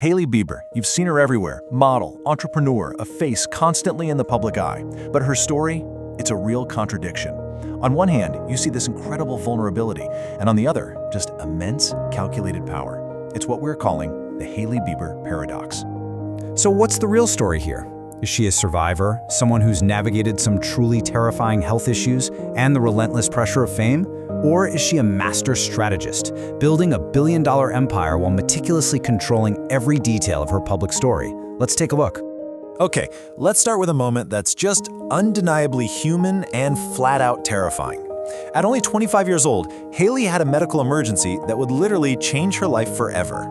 Hailey Bieber, you've seen her everywhere. Model, entrepreneur, a face constantly in the public eye. But her story, it's a real contradiction. On one hand, you see this incredible vulnerability, and on the other, just immense calculated power. It's what we're calling the Hailey Bieber paradox. So what's the real story here? Is she a survivor, someone who's navigated some truly terrifying health issues and the relentless pressure of fame? Or is she a master strategist, building a billion-dollar empire while meticulously controlling every detail of her public story? Let's take a look. Okay, let's start with a moment that's just undeniably human and flat-out terrifying. At only 25 years old, Hailey had a medical emergency that would literally change her life forever.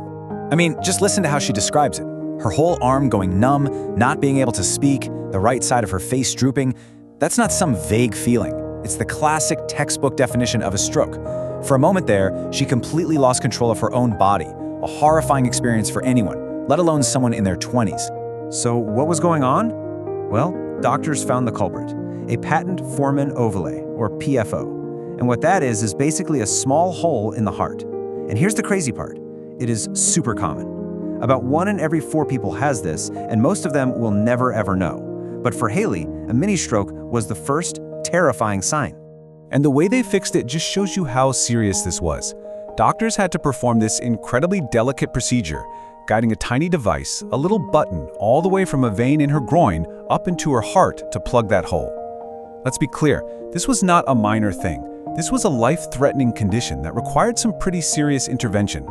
I mean, just listen to how she describes it. Her whole arm going numb, not being able to speak, the right side of her face drooping. That's not some vague feeling. It's the classic textbook definition of a stroke. For a moment there, she completely lost control of her own body, a horrifying experience for anyone, let alone someone in their 20s. So what was going on? Well, doctors found the culprit, a patent foramen ovale, or PFO. And what that is basically a small hole in the heart. And here's the crazy part. It is super common. About 1 in every 4 people has this, and most of them will never ever know. But for Hailey, a mini-stroke was the first terrifying sign. And the way they fixed it just shows you how serious this was. Doctors had to perform this incredibly delicate procedure, guiding a tiny device, a little button, all the way from a vein in her groin up into her heart to plug that hole. Let's be clear, this was not a minor thing. This was a life-threatening condition that required some pretty serious intervention.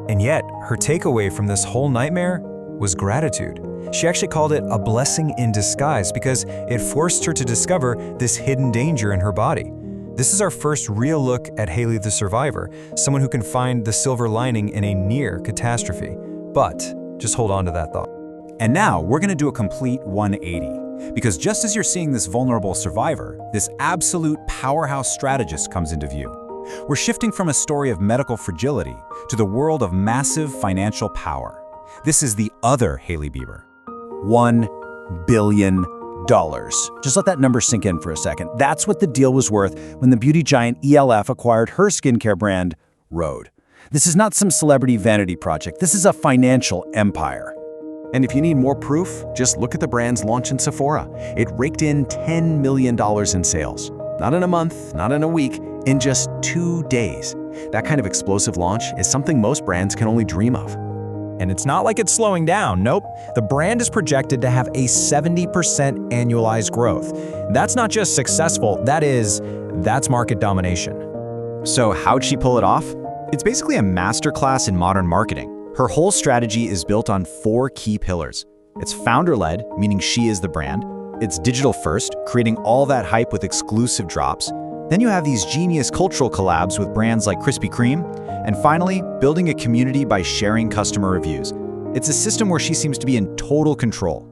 And yet, her takeaway from this whole nightmare was gratitude. She actually called it a blessing in disguise because it forced her to discover this hidden danger in her body. This is our first real look at Hailey the survivor, someone who can find the silver lining in a near catastrophe. But just hold on to that thought. And now we're going to do a complete 180. Because just as you're seeing this vulnerable survivor, this absolute powerhouse strategist comes into view. We're shifting from a story of medical fragility to the world of massive financial power. This is the other Hailey Bieber. $1 billion. Just let that number sink in for a second. That's what the deal was worth when the beauty giant ELF acquired her skincare brand, Rhode. This is not some celebrity vanity project. This is a financial empire. And if you need more proof, just look at the brand's launch in Sephora. It raked in $10 million in sales. Not in a month, not in a week, in just 2 days. That kind of explosive launch is something most brands can only dream of. And it's not like it's slowing down, nope. The brand is projected to have a 70% annualized growth. That's not just successful, that's market domination. So how'd she pull it off? It's basically a masterclass in modern marketing. Her whole strategy is built on 4 key pillars. It's founder-led, meaning she is the brand. It's digital-first, creating all that hype with exclusive drops. Then you have these genius cultural collabs with brands like Krispy Kreme. And finally, building a community by sharing customer reviews. It's a system where she seems to be in total control.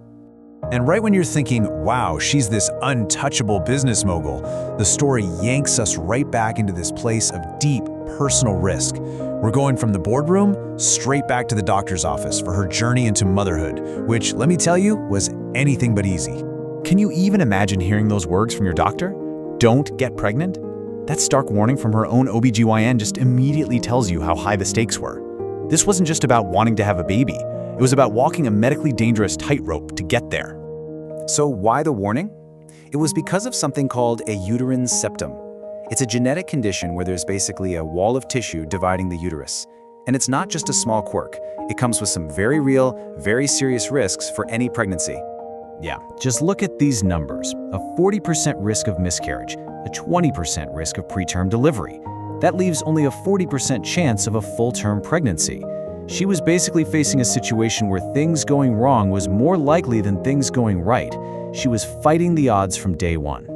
And right when you're thinking, wow, she's this untouchable business mogul, the story yanks us right back into this place of deep personal risk. We're going from the boardroom straight back to the doctor's office for her journey into motherhood, which, let me tell you, was anything but easy. Can you even imagine hearing those words from your doctor? Don't get pregnant? That stark warning from her own OBGYN just immediately tells you how high the stakes were. This wasn't just about wanting to have a baby. It was about walking a medically dangerous tightrope to get there. So why the warning? It was because of something called a uterine septum. It's a genetic condition where there's basically a wall of tissue dividing the uterus. And it's not just a small quirk. It comes with some very real, very serious risks for any pregnancy. Yeah, just look at these numbers. A 40% risk of miscarriage, a 20% risk of preterm delivery. That leaves only a 40% chance of a full-term pregnancy. She was basically facing a situation where things going wrong was more likely than things going right. She was fighting the odds from day one.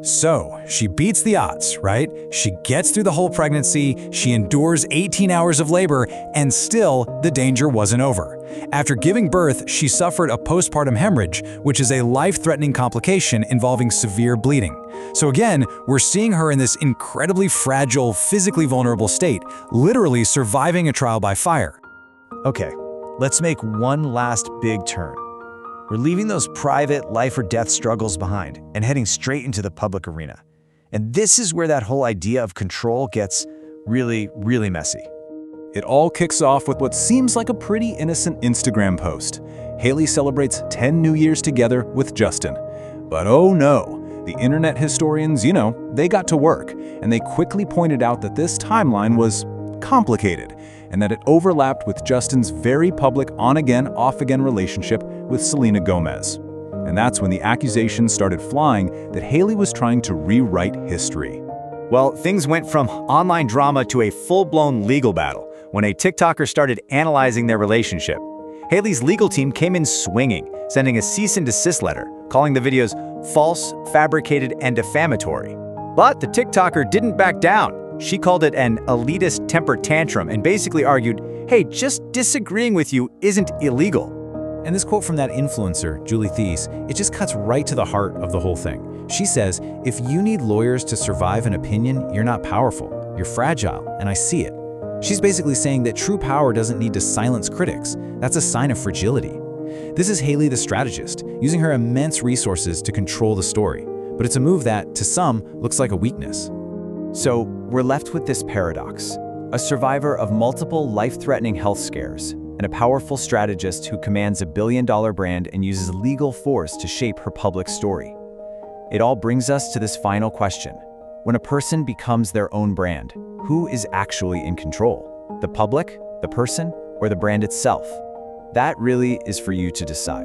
So, she beats the odds, right? She gets through the whole pregnancy, she endures 18 hours of labor, and still, the danger wasn't over. After giving birth, she suffered a postpartum hemorrhage, which is a life-threatening complication involving severe bleeding. So again, we're seeing her in this incredibly fragile, physically vulnerable state, literally surviving a trial by fire. Okay, let's make one last big turn. We're leaving those private life or death struggles behind and heading straight into the public arena. And this is where that whole idea of control gets really, really messy. It all kicks off with what seems like a pretty innocent Instagram post. Hailey celebrates 10 New Years together with Justin. But oh no, the internet historians, they got to work, and they quickly pointed out that this timeline was complicated, and that it overlapped with Justin's very public on-again, off-again relationship with Selena Gomez. And that's when the accusations started flying that Hailey was trying to rewrite history. Well, things went from online drama to a full-blown legal battle when a TikToker started analyzing their relationship. Hailey's legal team came in swinging, sending a cease and desist letter, calling the videos false, fabricated, and defamatory. But the TikToker didn't back down. She called it an elitist temper tantrum and basically argued, hey, just disagreeing with you isn't illegal. And this quote from that influencer, Julie Thies, it just cuts right to the heart of the whole thing. She says, if you need lawyers to survive an opinion, you're not powerful, you're fragile, and I see it. She's basically saying that true power doesn't need to silence critics. That's a sign of fragility. This is Hailey the strategist, using her immense resources to control the story. But it's a move that, to some, looks like a weakness. So we're left with this paradox: a survivor of multiple life-threatening health scares, and a powerful strategist who commands a billion-dollar brand and uses legal force to shape her public story. It all brings us to this final question. When a person becomes their own brand, who is actually in control? The public, the person, or the brand itself? That really is for you to decide.